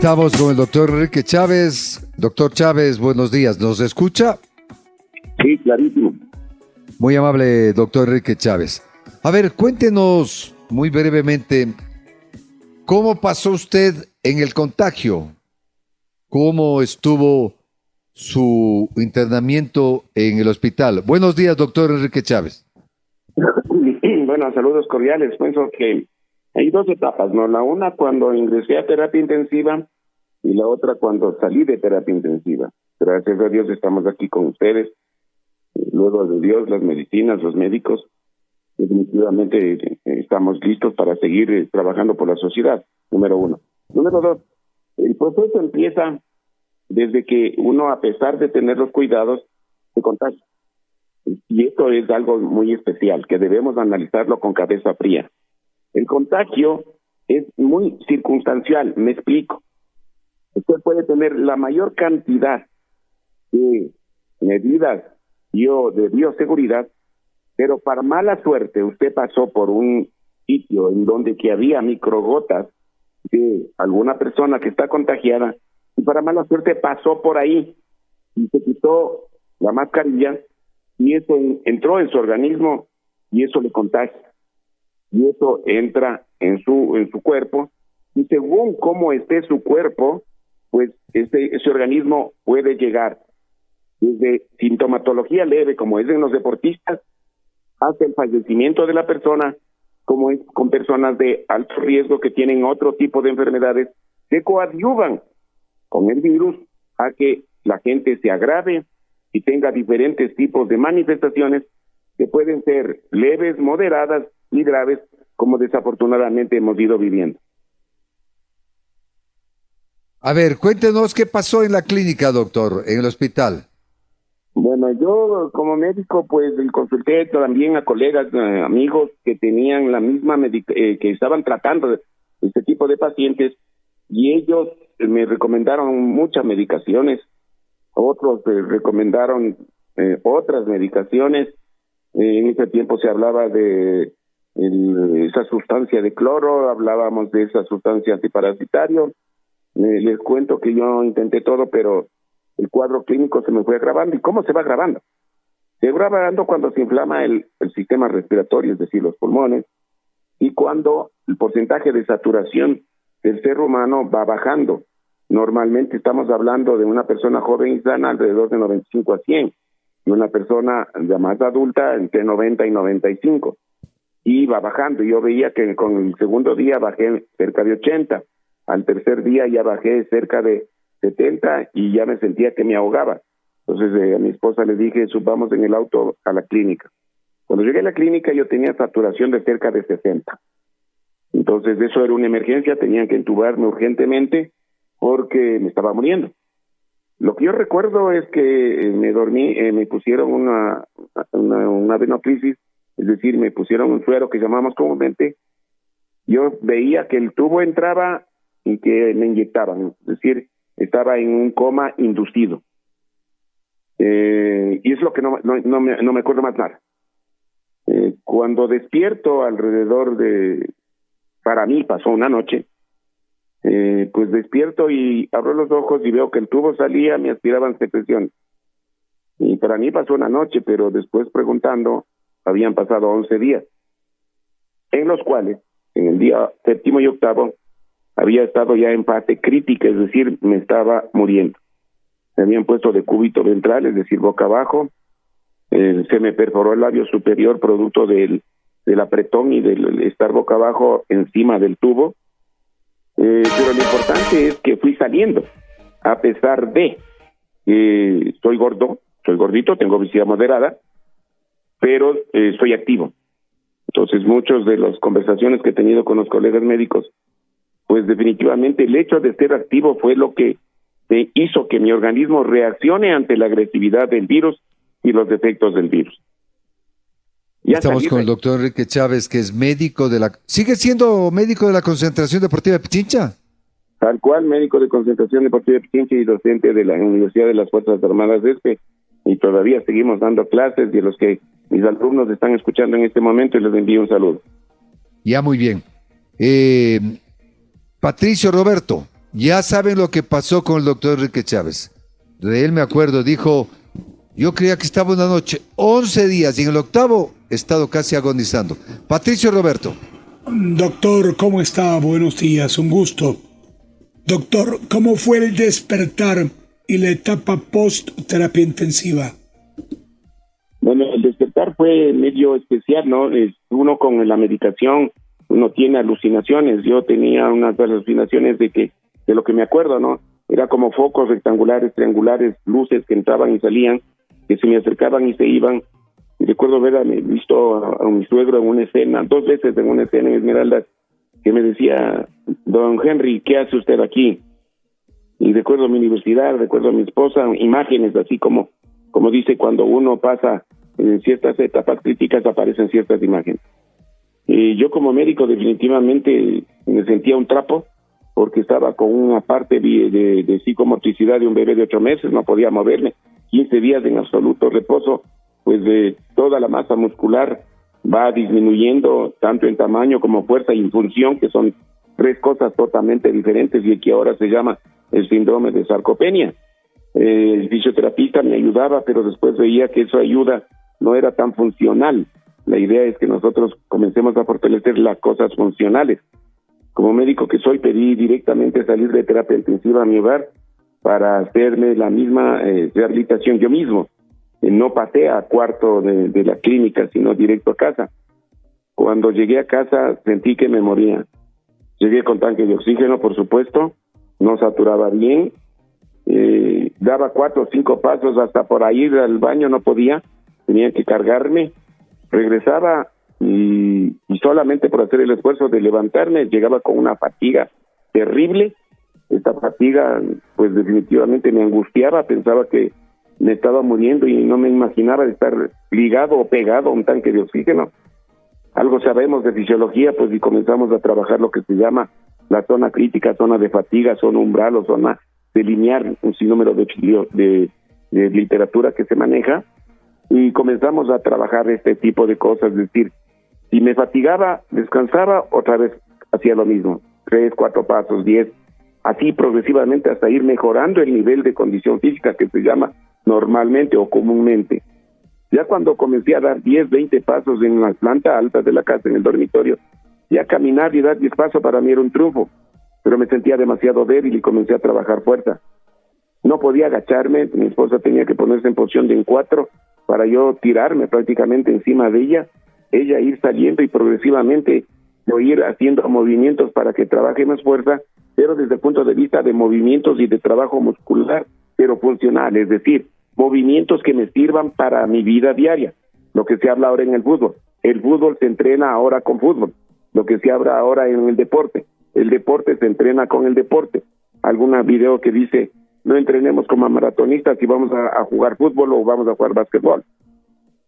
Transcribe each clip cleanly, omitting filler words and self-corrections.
Estamos con el doctor Enrique Chávez. Doctor Chávez, buenos días. ¿Nos escucha? Sí, clarísimo. Muy amable, doctor Enrique Chávez. A ver, cuéntenos muy brevemente, ¿cómo pasó usted en el contagio? ¿Cómo estuvo su internamiento en el hospital? Buenos días, doctor Enrique Chávez. Bueno, saludos cordiales. Pienso que hay dos etapas, ¿no? La una cuando ingresé a terapia intensiva y la otra cuando salí de terapia intensiva. Gracias a Dios estamos aquí con ustedes. Luego de Dios, las medicinas, los médicos, definitivamente estamos listos para seguir trabajando por la sociedad, número uno. Número dos, el proceso empieza desde que uno, a pesar de tener los cuidados, se contagia. Y esto es algo muy especial, que debemos analizarlo con cabeza fría. El contagio es muy circunstancial, me explico. Usted puede tener la mayor cantidad de medidas de bioseguridad, pero para mala suerte usted pasó por un sitio en donde que había microgotas de alguna persona que está contagiada, y para mala suerte pasó por ahí y se quitó la mascarilla, y eso entró en su organismo y eso le contagia. Y eso entra en su cuerpo, y según cómo esté su cuerpo, pues ese organismo puede llegar desde sintomatología leve, como es en los deportistas, hasta el fallecimiento de la persona, como es con personas de alto riesgo que tienen otro tipo de enfermedades, que coadyuvan con el virus a que la gente se agrave y tenga diferentes tipos de manifestaciones que pueden ser leves, moderadas y graves, como desafortunadamente hemos ido viviendo. A ver, cuéntenos qué pasó en la clínica, doctor, en el hospital. Bueno, yo como médico, pues consulté también a colegas, amigos que tenían la misma que estaban tratando este tipo de pacientes, y ellos me recomendaron muchas medicaciones, otros recomendaron otras medicaciones. En ese tiempo se hablaba de esa sustancia de cloro, hablábamos de esa sustancia antiparasitario. Les cuento que yo intenté todo, pero el cuadro clínico se me fue agravando. ¿Y cómo se va agravando? Se va agravando cuando se inflama el sistema respiratorio, es decir, los pulmones, y cuando el porcentaje de saturación del ser humano va bajando. Normalmente estamos hablando de una persona joven y sana alrededor de 95 a 100, y una persona ya más adulta entre 90 y 95. Y va bajando. Yo veía que con el segundo día bajé cerca de 80, al tercer día ya bajé cerca de 70 y ya me sentía que me ahogaba. Entonces a mi esposa le dije, subamos en el auto a la clínica. Cuando llegué a la clínica yo tenía saturación de cerca de 60. Entonces eso era una emergencia, tenían que entubarme urgentemente porque me estaba muriendo. Lo que yo recuerdo es que me dormí, me pusieron una venoclisis, es decir, me pusieron un suero que llamamos comúnmente. Yo veía que el tubo entraba y que me inyectaban, es decir, estaba en un coma inducido. Y es lo que no me acuerdo más nada. Cuando despierto para mí pasó una noche, pues despierto y abro los ojos y veo que el tubo salía, me aspiraban secreción. Y para mí pasó una noche, pero después preguntando, habían pasado 11 días, en los cuales, en el día 7º y 8º, había estado ya en fase crítica, es decir, me estaba muriendo. Me habían puesto decúbito ventral, es decir, boca abajo. Se me perforó el labio superior producto del apretón y del estar boca abajo encima del tubo. Pero lo importante es que fui saliendo, a pesar de que soy gordito, tengo obesidad moderada, pero soy activo. Entonces, muchas de las conversaciones que he tenido con los colegas médicos, pues definitivamente el hecho de ser activo fue lo que hizo que mi organismo reaccione ante la agresividad del virus y los efectos del virus. Estamos con el doctor Enrique Chávez, que es médico ¿Sigue siendo médico de la Concentración Deportiva de Pichincha? Tal cual, médico de Concentración Deportiva de Pichincha y docente de la Universidad de las Fuerzas Armadas de y todavía seguimos dando clases, y a los que mis alumnos están escuchando en este momento, y les envío un saludo. Ya, muy bien. Patricio Roberto, Ya saben lo que pasó con el doctor Enrique Chávez. De él me acuerdo, dijo, yo creía que estaba una noche, 11 días, y en el octavo he estado casi agonizando. Patricio Roberto. Doctor, ¿cómo está? Buenos días, un gusto. Doctor, ¿cómo fue el despertar y la etapa post-terapia intensiva? Bueno, el despertar fue medio especial, ¿no? Uno con la medicación, uno tiene alucinaciones. Yo tenía unas alucinaciones de lo que me acuerdo, ¿no? Era como focos rectangulares, triangulares, luces que entraban y salían, que se me acercaban y se iban. Y recuerdo haber visto a mi suegro en una escena, 2 veces en una escena en Esmeraldas, que me decía, don Henry, ¿qué hace usted aquí? Y recuerdo mi universidad, recuerdo a mi esposa, imágenes así como dice, cuando uno pasa en ciertas etapas críticas aparecen ciertas imágenes. Y yo como médico definitivamente me sentía un trapo, porque estaba con una parte de psicomotricidad de un bebé de 8 meses, no podía moverme, 15 días en absoluto reposo, pues de toda la masa muscular va disminuyendo tanto en tamaño como fuerza y en función, que son 3 cosas totalmente diferentes y que ahora se llama el síndrome de sarcopenia. El fisioterapista me ayudaba, pero después veía que esa ayuda no era tan funcional. La idea es que nosotros comencemos a fortalecer las cosas funcionales. Como médico que soy, pedí directamente salir de terapia intensiva a mi hogar para hacerme la misma rehabilitación yo mismo. No pasé a cuarto de la clínica, sino directo a casa. Cuando llegué a casa sentí que me moría. Llegué con tanque de oxígeno, por supuesto, no saturaba bien, daba 4 o 5 pasos hasta por ahí al baño, no podía, tenía que cargarme, regresaba y solamente por hacer el esfuerzo de levantarme llegaba con una fatiga terrible. Esta fatiga pues definitivamente me angustiaba, pensaba que me estaba muriendo y no me imaginaba de estar ligado o pegado a un tanque de oxígeno. Algo sabemos de fisiología, pues, y comenzamos a trabajar lo que se llama la zona crítica, zona de fatiga, zona umbral o zona de lineal, un sinnúmero de literatura que se maneja, y comenzamos a trabajar este tipo de cosas, es decir, si me fatigaba, descansaba, otra vez hacía lo mismo, 3, 4 pasos, 10, así progresivamente hasta ir mejorando el nivel de condición física que se llama normalmente o comúnmente. Ya cuando comencé a dar 10, 20 pasos en la planta alta de la casa, en el dormitorio, ya caminar y dar 10 pasos para mí era un triunfo, pero me sentía demasiado débil y comencé a trabajar fuerza. No podía agacharme, mi esposa tenía que ponerse en posición de en 4 para yo tirarme prácticamente encima de ella ir saliendo y progresivamente yo ir haciendo movimientos para que trabaje más fuerza, pero desde el punto de vista de movimientos y de trabajo muscular, pero funcional, es decir, movimientos que me sirvan para mi vida diaria. Lo que se habla ahora en el fútbol se entrena ahora con fútbol. Lo que se habla ahora en el deporte se entrena con el deporte. Alguna video que dice, no entrenemos como maratonistas y vamos a jugar fútbol o vamos a jugar básquetbol.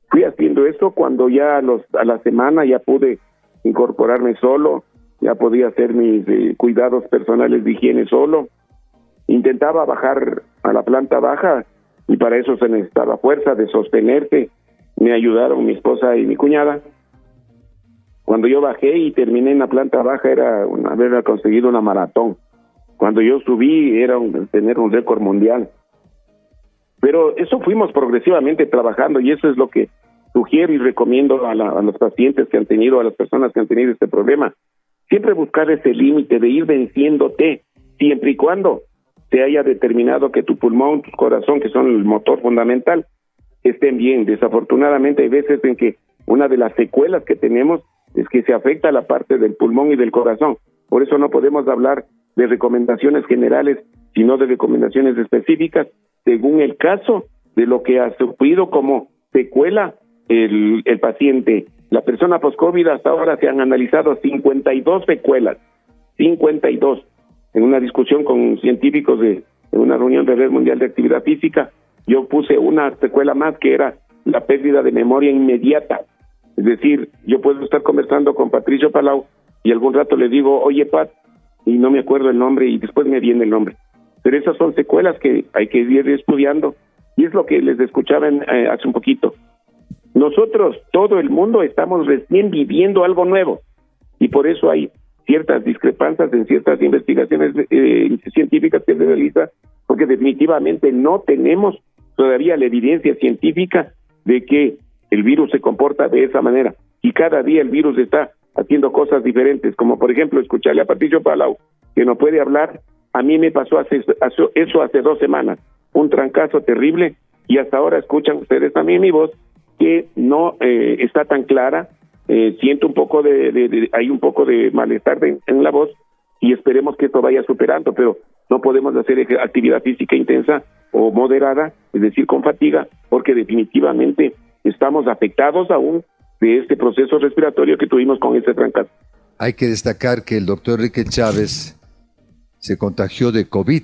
Fui haciendo esto cuando ya a la semana ya pude incorporarme solo, ya podía hacer mis cuidados personales de higiene solo. Intentaba bajar a la planta baja y para eso se necesitaba fuerza de sostenerse. Me ayudaron mi esposa y mi cuñada. Cuando yo bajé y terminé en la planta baja era haber conseguido una maratón. Cuando yo subí era tener un récord mundial. Pero eso fuimos progresivamente trabajando y eso es lo que sugiero y recomiendo a los pacientes que han tenido, a las personas que han tenido este problema. Siempre buscar ese límite de ir venciéndote, siempre y cuando se haya determinado que tu pulmón, tu corazón, que son el motor fundamental, estén bien. Desafortunadamente hay veces en que una de las secuelas que tenemos es que se afecta la parte del pulmón y del corazón. Por eso no podemos hablar de recomendaciones generales, sino de recomendaciones específicas según el caso de lo que ha sufrido como secuela el paciente. La persona post-COVID hasta ahora se han analizado 52 secuelas, 52. En una discusión con científicos de una reunión de Red Mundial de Actividad Física, yo puse una secuela más que era la pérdida de memoria inmediata. Es decir, yo puedo estar conversando con Patricio Palau y algún rato le digo, oye Pat, y no me acuerdo el nombre y después me viene el nombre. Pero esas son secuelas que hay que ir estudiando y es lo que les escuchaba hace un poquito. Nosotros, todo el mundo, estamos recién viviendo algo nuevo y por eso hay ciertas discrepancias en ciertas investigaciones científicas que se realizan, porque definitivamente no tenemos todavía la evidencia científica de que el virus se comporta de esa manera. Y cada día el virus está haciendo cosas diferentes, como por ejemplo escucharle a Patricio Palau, que no puede hablar. A mí me pasó eso hace 2 semanas, un trancazo terrible, y hasta ahora escuchan ustedes también mi voz, que no está tan clara. Siento un poco hay un poco de malestar en la voz, y esperemos que esto vaya superando, pero no podemos hacer actividad física intensa o moderada, es decir, con fatiga, porque definitivamente estamos afectados aún de este proceso respiratorio que tuvimos con este trancazo. Hay que destacar que el doctor Enrique Chávez se contagió de COVID.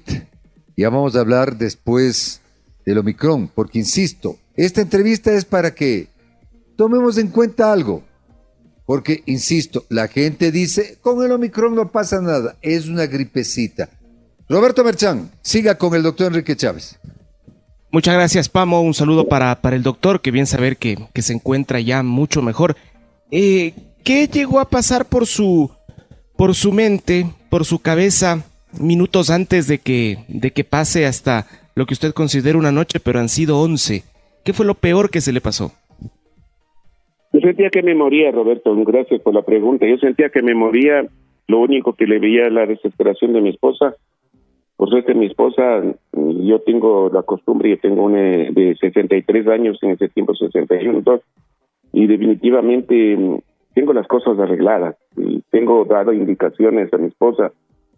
Ya vamos a hablar después del Omicron, porque insisto, esta entrevista es para que tomemos en cuenta algo. Porque, insisto, la gente dice, con el Omicron no pasa nada, es una gripecita. Roberto Merchán, siga con el doctor Enrique Chávez. Muchas gracias, Pamo. Un saludo para el doctor, que bien saber que se encuentra ya mucho mejor. ¿Qué llegó a pasar por su mente, por su cabeza, minutos antes de que pase hasta lo que usted considera una noche, pero han sido 11? ¿Qué fue lo peor que se le pasó? Yo sentía que me moría, Roberto, gracias por la pregunta. Yo sentía que me moría, lo único que le veía la desesperación de mi esposa. Por suerte mi esposa, yo tengo la costumbre, yo tengo una de 63 años, en ese tiempo 61, y definitivamente tengo las cosas arregladas. Y tengo dado indicaciones a mi esposa,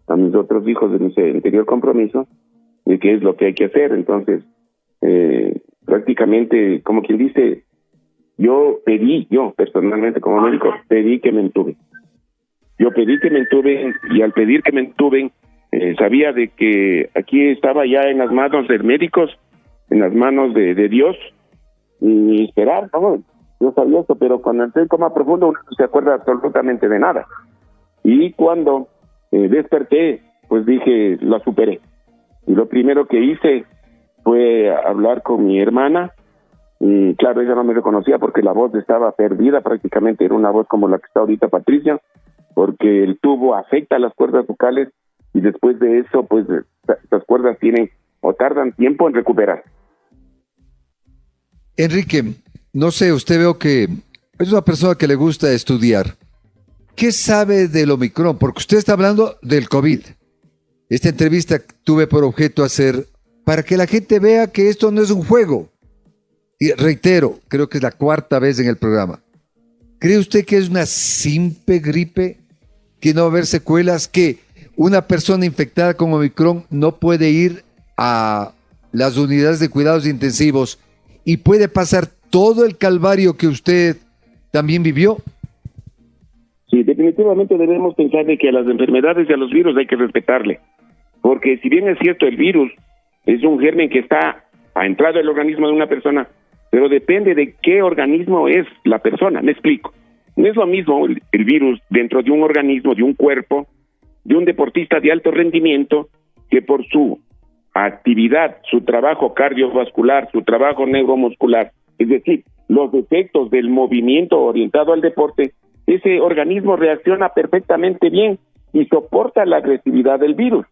a mis otros hijos de mi anterior compromiso, de qué es lo que hay que hacer. Entonces, prácticamente, como quien dice, yo personalmente como médico, pedí que me entuben. Yo pedí que me entuben, y al pedir que me entuben, sabía de que aquí estaba ya en las manos de médicos, en las manos de Dios, y esperar, ¿no? Yo sabía eso, pero cuando entré en coma profundo uno no se acuerda absolutamente de nada. Y cuando desperté, pues dije, la superé. Y lo primero que hice fue hablar con mi hermana, y claro, ella no me reconocía porque la voz estaba perdida prácticamente, era una voz como la que está ahorita Patricia, porque el tubo afecta a las cuerdas vocales, y después de eso, pues las cuerdas tienen o tardan tiempo en recuperar. Enrique, no sé, usted veo que es una persona que le gusta estudiar. ¿Qué sabe del Omicron? Porque usted está hablando del COVID. Esta entrevista tuve por objeto hacer para que la gente vea que esto no es un juego. Y reitero, creo que es la 4ª vez en el programa. ¿Cree usted que es una simple gripe? ¿Que no va a haber secuelas? ¿Que una persona infectada con Omicron no puede ir a las unidades de cuidados intensivos y puede pasar todo el calvario que usted también vivió? Sí, definitivamente debemos pensar de que a las enfermedades y a los virus hay que respetarle. Porque si bien es cierto, el virus es un germen que ha entrado al organismo de una persona, pero depende de qué organismo es la persona. Me explico. No es lo mismo el virus dentro de un organismo, de un cuerpo, de un deportista de alto rendimiento, que por su actividad, su trabajo cardiovascular, su trabajo neuromuscular, es decir, los defectos del movimiento orientado al deporte, ese organismo reacciona perfectamente bien y soporta la agresividad del virus.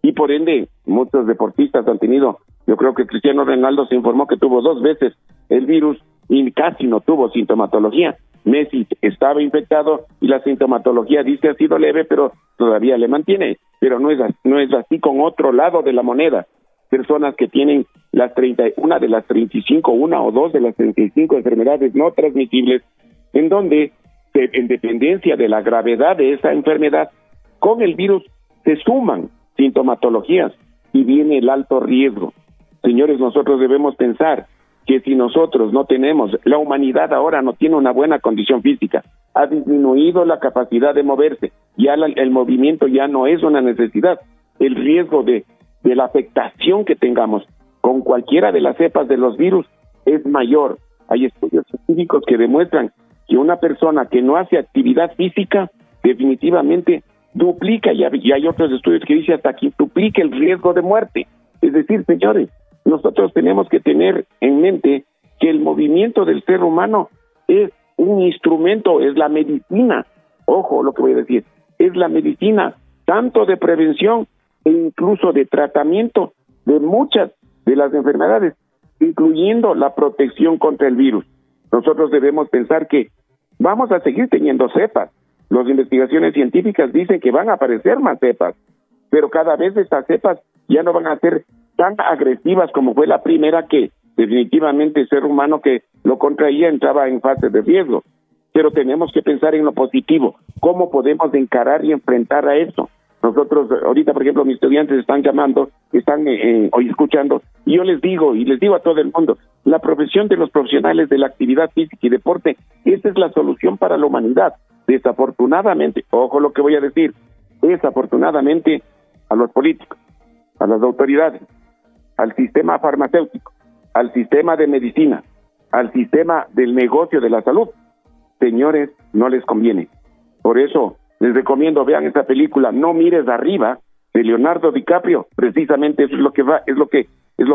Y por ende, muchos deportistas han tenido, yo creo que Cristiano Ronaldo se informó que tuvo 2 veces el virus y casi no tuvo sintomatología. Messi estaba infectado y la sintomatología dice ha sido leve, pero todavía le mantiene. Pero no es así con otro lado de la moneda. Personas que tienen una de las 35, una o 2 de las 35 enfermedades no transmisibles, en donde, en dependencia de la gravedad de esa enfermedad, con el virus se suman sintomatologías y viene el alto riesgo. Señores, nosotros debemos pensar que si nosotros no tenemos, la humanidad ahora no tiene una buena condición física, ha disminuido la capacidad de moverse, ya el movimiento ya no es una necesidad, el riesgo de la afectación que tengamos con cualquiera de las cepas de los virus es mayor. Hay estudios científicos que demuestran que una persona que no hace actividad física definitivamente duplica, y hay otros estudios que dicen hasta que duplica el riesgo de muerte. Es decir, señores, nosotros tenemos que tener en mente que el movimiento del ser humano es un instrumento, es la medicina. Ojo lo que voy a decir, es la medicina, tanto de prevención e incluso de tratamiento de muchas de las enfermedades, incluyendo la protección contra el virus. Nosotros debemos pensar que vamos a seguir teniendo cepas. Las investigaciones científicas dicen que van a aparecer más cepas, pero cada vez estas cepas ya no van a ser tan agresivas como fue la primera, que definitivamente el ser humano que lo contraía entraba en fase de riesgo. Pero tenemos que pensar en lo positivo, cómo podemos encarar y enfrentar a esto. Nosotros, ahorita, por ejemplo, mis estudiantes están llamando, están hoy escuchando, y yo les digo a todo el mundo, la profesión de los profesionales de la actividad física y deporte, esa es la solución para la humanidad. Desafortunadamente, ojo lo que voy a decir, desafortunadamente a los políticos, a las autoridades, al sistema farmacéutico, al sistema de medicina, al sistema del negocio de la salud, señores, no les conviene. Por eso les recomiendo, vean esa película No mires arriba, de Leonardo DiCaprio. Precisamente eso es lo que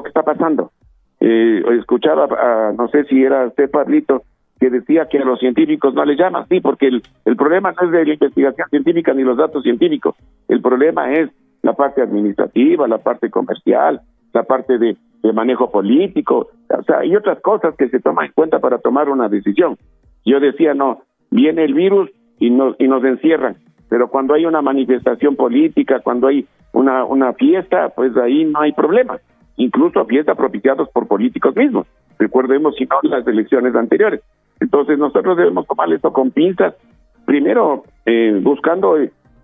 está pasando. Escuchaba, no sé si era usted, Pablito, que decía que a los científicos no les llaman. Sí, porque el problema no es de la investigación científica ni los datos científicos. El problema es la parte administrativa, la parte comercial, la parte de manejo político, o sea, hay otras cosas que se toman en cuenta para tomar una decisión. Yo decía, no, viene el virus y nos encierran, pero cuando hay una manifestación política, cuando hay una fiesta, pues ahí no hay problema, incluso fiestas propiciadas por políticos mismos. Recordemos, si no, las elecciones anteriores. Entonces nosotros debemos tomar esto con pinzas, primero buscando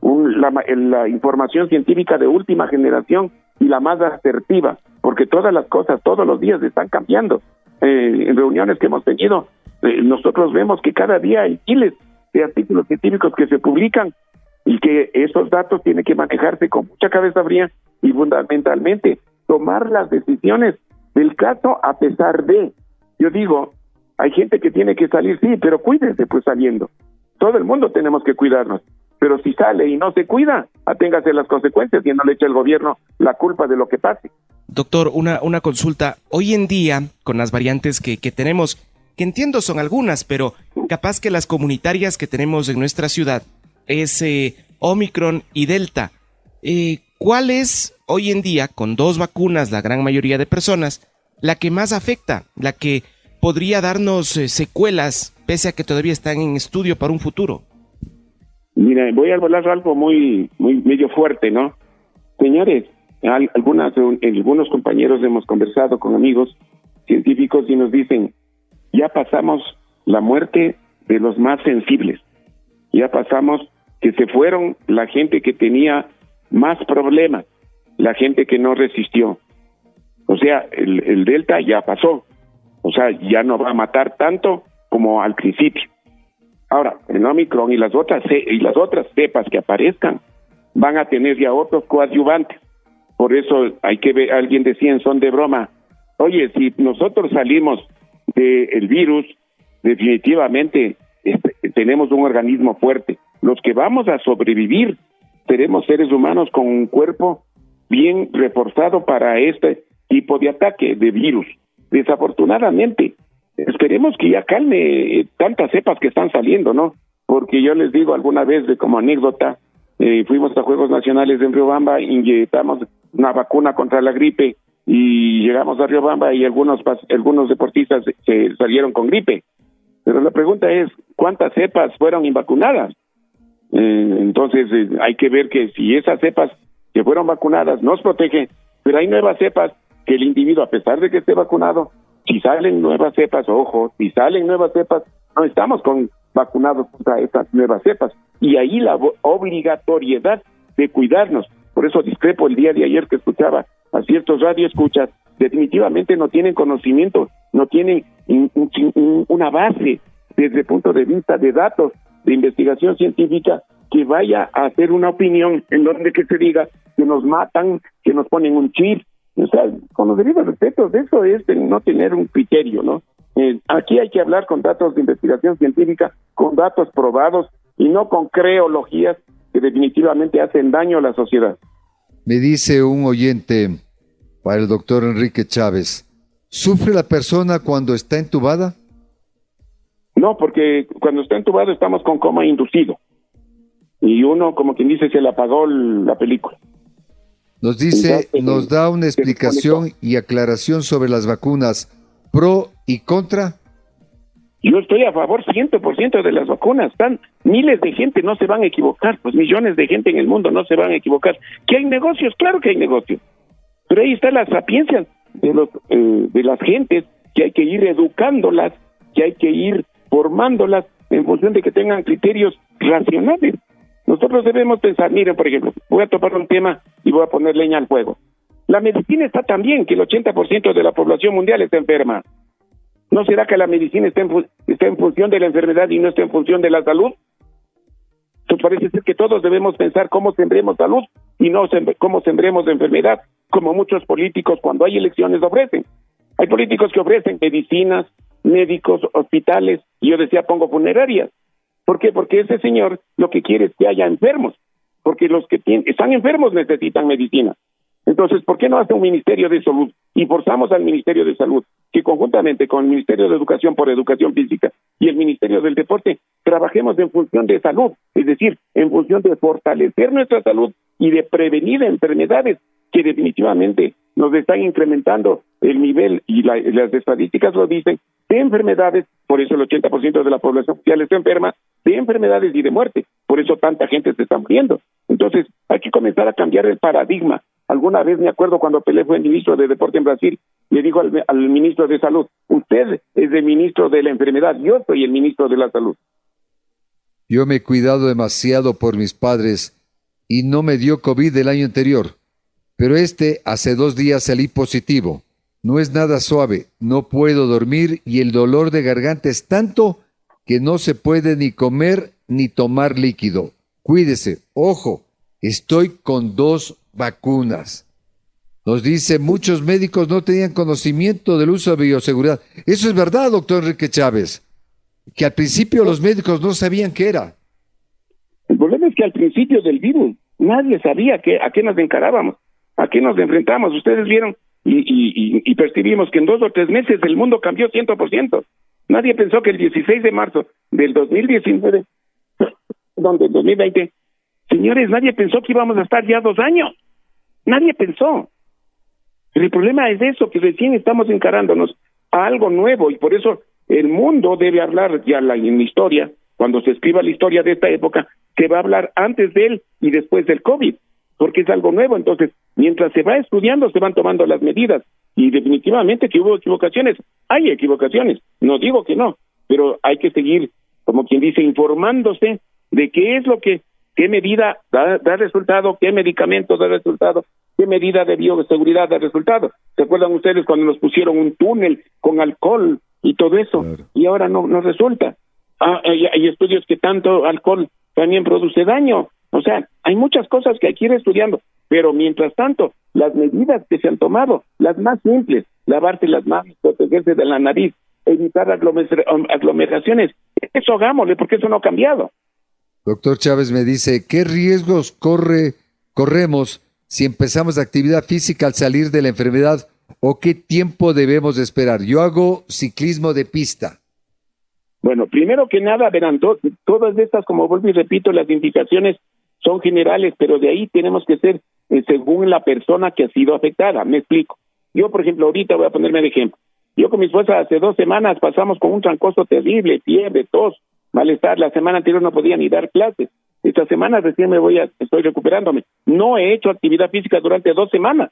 la información científica de última generación y la más asertiva, porque todas las cosas, todos los días están cambiando. En reuniones que hemos tenido, nosotros vemos que cada día hay miles de artículos científicos que se publican y que esos datos tienen que manejarse con mucha cabeza fría y fundamentalmente tomar las decisiones del caso a pesar de. Yo digo, hay gente que tiene que salir, sí, pero cuídense pues saliendo. Todo el mundo tenemos que cuidarnos, pero si sale y no se cuida, aténgase las consecuencias y no le eche al gobierno la culpa de lo que pase. Doctor, una consulta. Hoy en día, con las variantes que tenemos, que entiendo son algunas, pero capaz que las comunitarias que tenemos en nuestra ciudad es Omicron y Delta. ¿Cuál es hoy en día, con 2 vacunas, la gran mayoría de personas, la que más afecta, la que podría darnos secuelas, pese a que todavía están en estudio para un futuro? Mira, voy a hablar algo muy medio fuerte, ¿no? Señores, algunos compañeros hemos conversado con amigos científicos y nos dicen, ya pasamos la muerte de los más sensibles, ya pasamos que se fueron la gente que tenía más problemas, la gente que no resistió. O sea, el Delta ya pasó, o sea, ya no va a matar tanto como al principio. Ahora, el Omicron y las otras cepas que aparezcan van a tener ya otros coadyuvantes. Por eso hay que ver, alguien decía en son de broma, oye, si nosotros salimos del virus, definitivamente tenemos un organismo fuerte. Los que vamos a sobrevivir seremos seres humanos con un cuerpo bien reforzado para este tipo de ataque de virus. Desafortunadamente, esperemos que ya calme tantas cepas que están saliendo, ¿no? Porque yo les digo alguna vez, como anécdota, fuimos a Juegos Nacionales en Riobamba, inyectamos una vacuna contra la gripe y llegamos a Riobamba y algunos deportistas se salieron con gripe. Pero la pregunta es, ¿cuántas cepas fueron invacunadas? Entonces hay que ver que si esas cepas que fueron vacunadas nos protegen, pero hay nuevas cepas que el individuo, a pesar de que esté vacunado, si salen nuevas cepas, no estamos vacunados contra estas nuevas cepas. Y ahí la obligatoriedad de cuidarnos. Por eso discrepo el día de ayer que escuchaba a ciertos radioescuchas, definitivamente no tienen conocimiento, no tienen una base desde el punto de vista de datos, de investigación científica, que vaya a hacer una opinión en donde que se diga que nos matan, que nos ponen un chip. O sea, con los debidos respetos, eso es de no tener un criterio, ¿no? Aquí hay que hablar con datos de investigación científica, con datos probados y no con creologías que definitivamente hacen daño a la sociedad. Me dice un oyente para el doctor Enrique Chávez, ¿sufre la persona cuando está entubada? No, porque cuando está entubado estamos con coma inducido. y uno, como quien dice, se le apagó la película. Nos dice, Entonces, nos da una explicación y aclaración sobre las vacunas pro y contra. Yo estoy a favor 100% de las vacunas. Están miles de gente, no se van a equivocar, pues millones de gente en el mundo no se van a equivocar. ¿Que hay negocios? Claro que hay negocios. Pero ahí está la sapiencia de las gentes, que hay que ir educándolas, que hay que ir formándolas en función de que tengan criterios racionales. Nosotros debemos pensar, miren, por ejemplo, voy a topar un tema y voy a poner leña al fuego. La medicina está tan bien que el 80% de la población mundial está enferma. ¿No será que la medicina está en función de la enfermedad y no está en función de la salud? Entonces parece ser que todos debemos pensar cómo sembremos salud y no cómo sembremos enfermedad, como muchos políticos cuando hay elecciones ofrecen. Hay políticos que ofrecen medicinas, médicos, hospitales, y yo decía pongo funerarias. ¿Por qué? Porque ese señor lo que quiere es que haya enfermos, porque los que están enfermos necesitan medicina. Entonces, ¿por qué no hace un Ministerio de Salud? Y forzamos al Ministerio de Salud que conjuntamente con el Ministerio de Educación por Educación Física y el Ministerio del Deporte trabajemos en función de salud, es decir, en función de fortalecer nuestra salud y de prevenir enfermedades que definitivamente nos están incrementando el nivel, y las estadísticas lo dicen, de enfermedades. Por eso el 80% de la población mundial está enferma, de enfermedades y de muerte. Por eso tanta gente se está muriendo. Entonces, hay que comenzar a cambiar el paradigma. Alguna vez me acuerdo cuando Pelé fue ministro de Deporte en Brasil, le dijo al ministro de Salud, usted es el ministro de la enfermedad, yo soy el ministro de la salud. Yo me he cuidado demasiado por mis padres y no me dio COVID el año anterior, pero hace 2 días salí positivo. No es nada suave, no puedo dormir y el dolor de garganta es tanto que no se puede ni comer ni tomar líquido. Cuídese, ojo, estoy con 2 vacunas. Nos dice, muchos médicos no tenían conocimiento del uso de bioseguridad. Eso es verdad, doctor Enrique Chávez, que al principio los médicos no sabían qué era. El problema es que al principio del virus nadie sabía a qué nos encarábamos, a qué nos enfrentamos. Ustedes vieron y percibimos que en 2 o 3 meses el mundo cambió 100%. Nadie pensó que el 16 de marzo del 2019, donde el 2020, señores, nadie pensó que íbamos a estar ya 2 años. Nadie pensó. El problema es eso, que recién estamos encarándonos a algo nuevo, y por eso el mundo debe hablar ya en la historia, cuando se escriba la historia de esta época, se va a hablar antes de él y después del COVID, porque es algo nuevo. Entonces, mientras se va estudiando, se van tomando las medidas, y definitivamente que hubo equivocaciones, hay equivocaciones, no digo que no, pero hay que seguir, como quien dice, informándose de qué es lo que, qué medida da resultado, qué medicamento da resultado, qué medida de bioseguridad da resultado. ¿Se acuerdan ustedes cuando nos pusieron un túnel con alcohol y todo eso? Claro. Y ahora no resulta. Hay estudios que tanto alcohol también produce daño. O sea, hay muchas cosas que hay que ir estudiando, pero mientras tanto, las medidas que se han tomado, las más simples, lavarse las manos, protegerse de la nariz, evitar aglomeraciones, eso hagámosle, porque eso no ha cambiado. Doctor Chávez me dice, ¿qué riesgos corremos si empezamos actividad física al salir de la enfermedad, o qué tiempo debemos de esperar? Yo hago ciclismo de pista. Bueno, primero que nada, verán, todas estas, como vuelvo y repito, las indicaciones son generales, pero de ahí tenemos que ser según la persona que ha sido afectada. Me explico. Yo, por ejemplo, ahorita voy a ponerme de ejemplo. Yo con mi esposa hace 2 semanas pasamos con un trancoso terrible, fiebre, tos, malestar. La semana anterior no podía ni dar clases. Esta semana recién estoy recuperándome. No he hecho actividad física durante 2 semanas.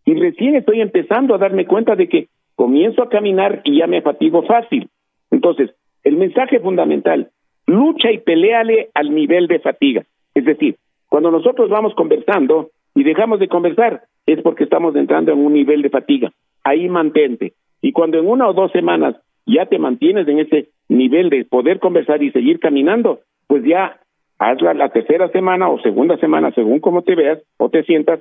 Y recién estoy empezando a darme cuenta de que comienzo a caminar y ya me fatigo fácil. Entonces, el mensaje fundamental, lucha y peléale al nivel de fatiga. Es decir, cuando nosotros vamos conversando y dejamos de conversar, es porque estamos entrando en un nivel de fatiga. Ahí mantente. Y cuando en 1 o 2 semanas ya te mantienes en ese nivel de poder conversar y seguir caminando, pues ya hazla la 3ª semana o 2ª semana, según cómo te veas o te sientas,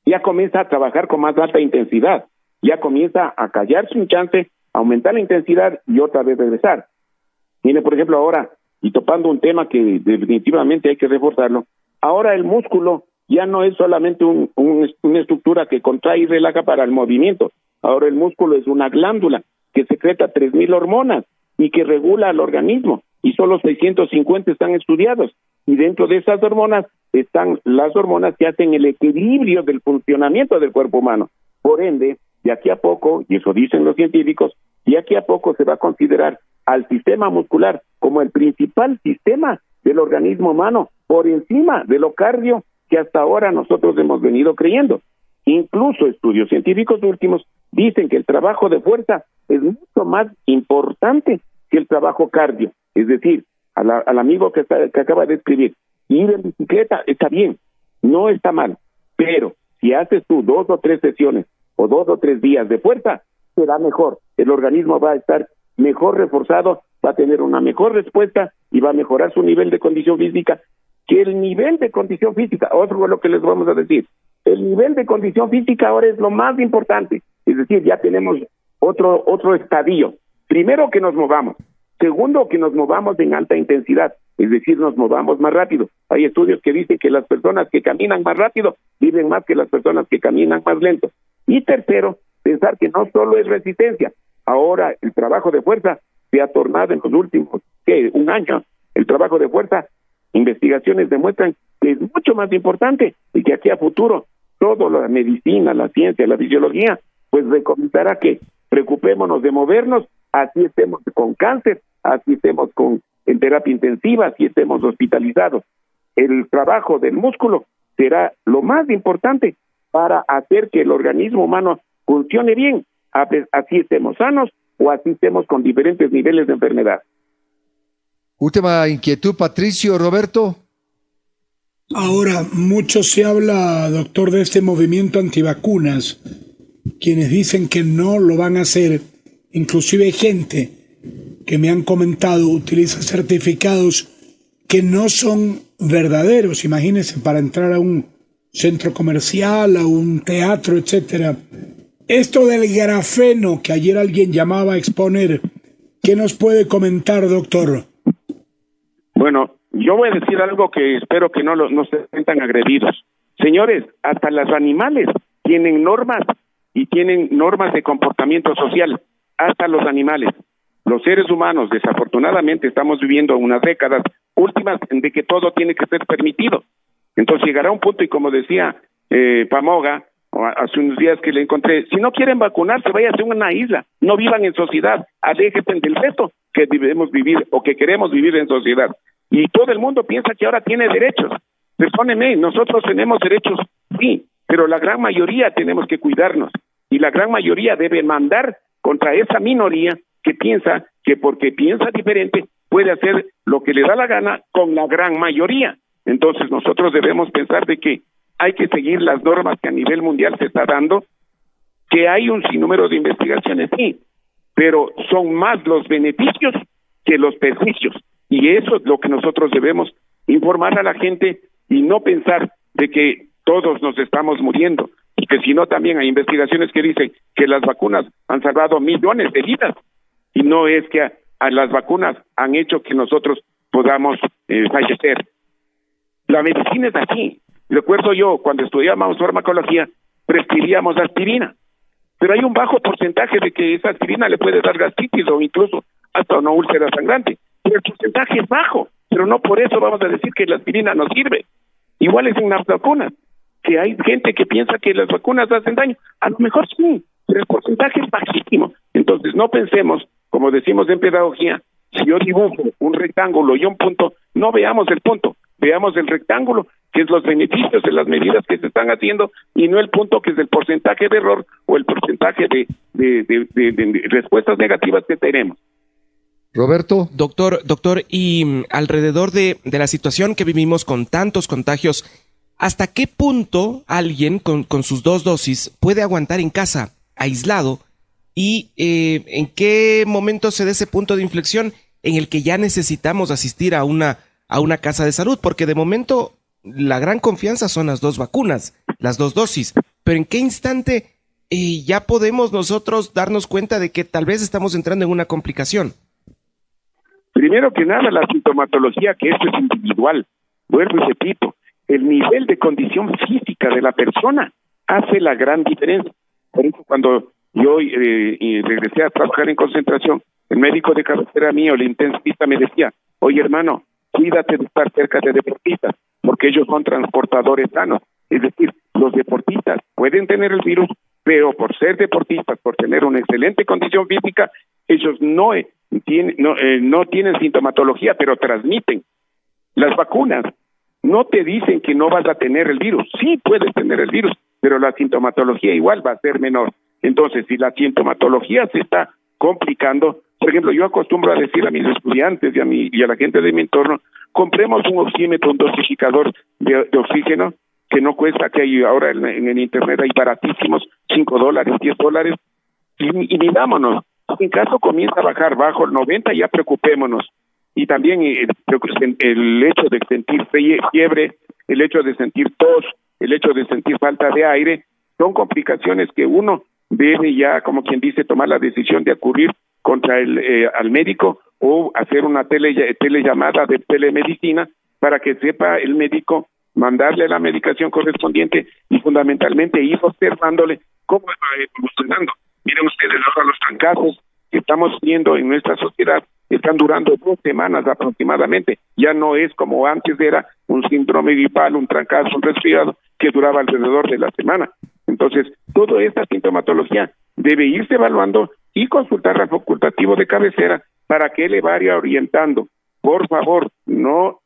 ya comienza a trabajar con más alta intensidad. Ya comienza a callarse un chance, aumentar la intensidad y otra vez regresar. Mire, por ejemplo, ahora, y topando un tema que definitivamente hay que reforzarlo, ahora el músculo ya no es solamente una estructura que contrae y relaja para el movimiento. Ahora el músculo es una glándula que secreta 3,000 hormonas y que regula al organismo, y solo 650 están estudiados. y dentro de esas hormonas están las hormonas que hacen el equilibrio del funcionamiento del cuerpo humano. Por ende, de aquí a poco, y eso dicen los científicos, de aquí a poco se va a considerar al sistema muscular como el principal sistema del organismo humano, por encima de lo cardio que hasta ahora nosotros hemos venido creyendo. Incluso estudios científicos últimos dicen que el trabajo de fuerza es mucho más importante que el trabajo cardio. Es decir, al amigo que acaba de escribir, ir en bicicleta está bien, no está mal, pero si haces tú 2 o 3 sesiones o 2 o 3 días de fuerza, será mejor. El organismo va a estar mejor reforzado, va a tener una mejor respuesta y va a mejorar su nivel de condición física. Que el nivel de condición física, otro es lo que les vamos a decir, el nivel de condición física ahora es lo más importante. Es decir, ya tenemos otro estadio. Primero, que nos movamos. Segundo, que nos movamos en alta intensidad, es decir, nos movamos más rápido. Hay estudios que dicen que las personas que caminan más rápido viven más que las personas que caminan más lento. Y tercero, pensar que no solo es resistencia. Ahora el trabajo de fuerza se ha tornado en los últimos, un año, el trabajo de fuerza, investigaciones demuestran que es mucho más importante y que aquí a futuro toda la medicina, la ciencia, la fisiología, pues recomendará que preocupémonos de movernos, así estemos con cáncer, así estemos en terapia intensiva, así estemos hospitalizados. El trabajo del músculo será lo más importante para hacer que el organismo humano funcione bien, así estemos sanos o así estemos con diferentes niveles de enfermedad. Última inquietud, Patricio, Roberto. Ahora, mucho se habla, doctor, de este movimiento antivacunas, quienes dicen que no lo van a hacer. Inclusive hay gente que me han comentado utiliza certificados que no son verdaderos. Imagínense, para entrar a un centro comercial, a un teatro, etcétera. Esto del grafeno que ayer alguien llamaba a exponer, ¿qué nos puede comentar, doctor? Bueno, yo voy a decir algo que espero que no se sientan agredidos. Señores, hasta los animales tienen normas y tienen normas de comportamiento social, hasta los animales. Los seres humanos, desafortunadamente, estamos viviendo unas décadas últimas de que todo tiene que ser permitido. Entonces llegará un punto, y como decía Pamoga, hace unos días que le encontré, si no quieren vacunarse, váyanse a una isla, no vivan en sociedad, aléjense del resto que debemos vivir o que queremos vivir en sociedad. Y todo el mundo piensa que ahora tiene derechos. Perdónenme, nosotros tenemos derechos, sí, pero la gran mayoría tenemos que cuidarnos, y la gran mayoría debe mandar contra esa minoría que piensa que porque piensa diferente puede hacer lo que le da la gana con la gran mayoría. Entonces nosotros debemos pensar de que hay que seguir las normas que a nivel mundial se está dando, que hay un sinnúmero de investigaciones, sí, pero son más los beneficios que los perjuicios, y eso es lo que nosotros debemos informar a la gente y no pensar de que todos nos estamos muriendo, porque si no también hay investigaciones que dicen que las vacunas han salvado millones de vidas, y no es que a las vacunas han hecho que nosotros podamos fallecer. La medicina es así. Recuerdo yo, cuando estudiábamos farmacología, prescribíamos aspirina, pero hay un bajo porcentaje de que esa aspirina le puede dar gastritis o incluso hasta una úlcera sangrante. Pero el porcentaje es bajo, pero no por eso vamos a decir que la aspirina no sirve. Igual es en las vacunas, que hay gente que piensa que las vacunas hacen daño. A lo mejor sí, pero el porcentaje es bajísimo. Entonces no pensemos, como decimos en pedagogía, si yo dibujo un rectángulo y un punto, no veamos el punto, veamos el rectángulo, que es los beneficios de las medidas que se están haciendo, y no el punto, que es el porcentaje de error o el porcentaje de respuestas negativas que tenemos. Roberto. Doctor, y alrededor de la situación que vivimos con tantos contagios, ¿hasta qué punto alguien con sus 2 dosis puede aguantar en casa, aislado? ¿Y en qué momento se da ese punto de inflexión en el que ya necesitamos asistir a una casa de salud? Porque de momento la gran confianza son las 2 vacunas, las 2 dosis. Pero ¿en qué instante ya podemos nosotros darnos cuenta de que tal vez estamos entrando en una complicación? Primero que nada, la sintomatología, que esto es individual. Vuelvo y repito, el nivel de condición física de la persona hace la gran diferencia. Por eso cuando yo regresé a trabajar en concentración, el médico de cabecera mío, el intensivista, me decía, oye hermano, cuídate de estar cerca de deportistas, porque ellos son transportadores sanos. Es decir, los deportistas pueden tener el virus, pero por ser deportistas, por tener una excelente condición física, ellos no tienen sintomatología, pero transmiten. Las vacunas no te dicen que no vas a tener el virus. Sí puedes tener el virus, pero la sintomatología igual va a ser menor. Entonces, si la sintomatología se está complicando, por ejemplo, yo acostumbro a decir a mis estudiantes y a la gente de mi entorno, compremos un oxímetro, un dosificador de oxígeno, que no cuesta, que hay ahora en el internet hay baratísimos, $5, $10, y midámonos. En caso comienza a bajar bajo el 90, ya preocupémonos. Y también el hecho de sentir fiebre, el hecho de sentir tos, el hecho de sentir falta de aire, son complicaciones que uno debe ya, como quien dice, tomar la decisión de acudir contra al médico o hacer una telellamada de telemedicina para que sepa el médico mandarle la medicación correspondiente y fundamentalmente ir observándole cómo va evolucionando. Miren ustedes ahora los trancazos que estamos viendo en nuestra sociedad están durando 2 semanas aproximadamente. Ya no es como antes era un síndrome gripal, un trancazo, un resfriado que duraba alrededor de la semana. Entonces, toda esta sintomatología debe irse evaluando y consultar al facultativo de cabecera para que le vaya orientando. Por favor, no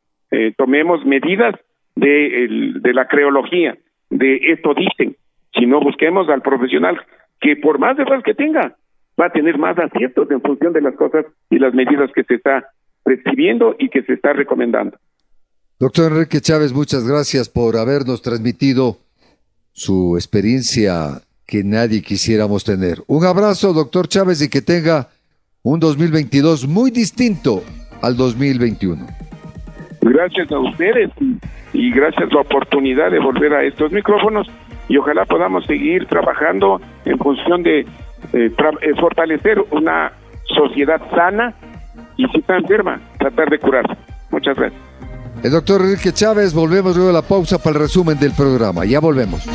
tomemos medidas de la creología, de esto dicen, sino busquemos al profesional que por más errores que tenga, va a tener más aciertos en función de las cosas y las medidas que se está prescribiendo y que se está recomendando. Doctor Enrique Chávez, muchas gracias por habernos transmitido su experiencia que nadie quisiéramos tener. Un abrazo, doctor Chávez, y que tenga un 2022 muy distinto al 2021. Gracias a ustedes y gracias a la oportunidad de volver a estos micrófonos y ojalá podamos seguir trabajando en función de fortalecer una sociedad sana y si está enferma, tratar de curarse. Muchas gracias. El doctor Enrique Chávez, volvemos luego de la pausa para el resumen del programa. Ya volvemos.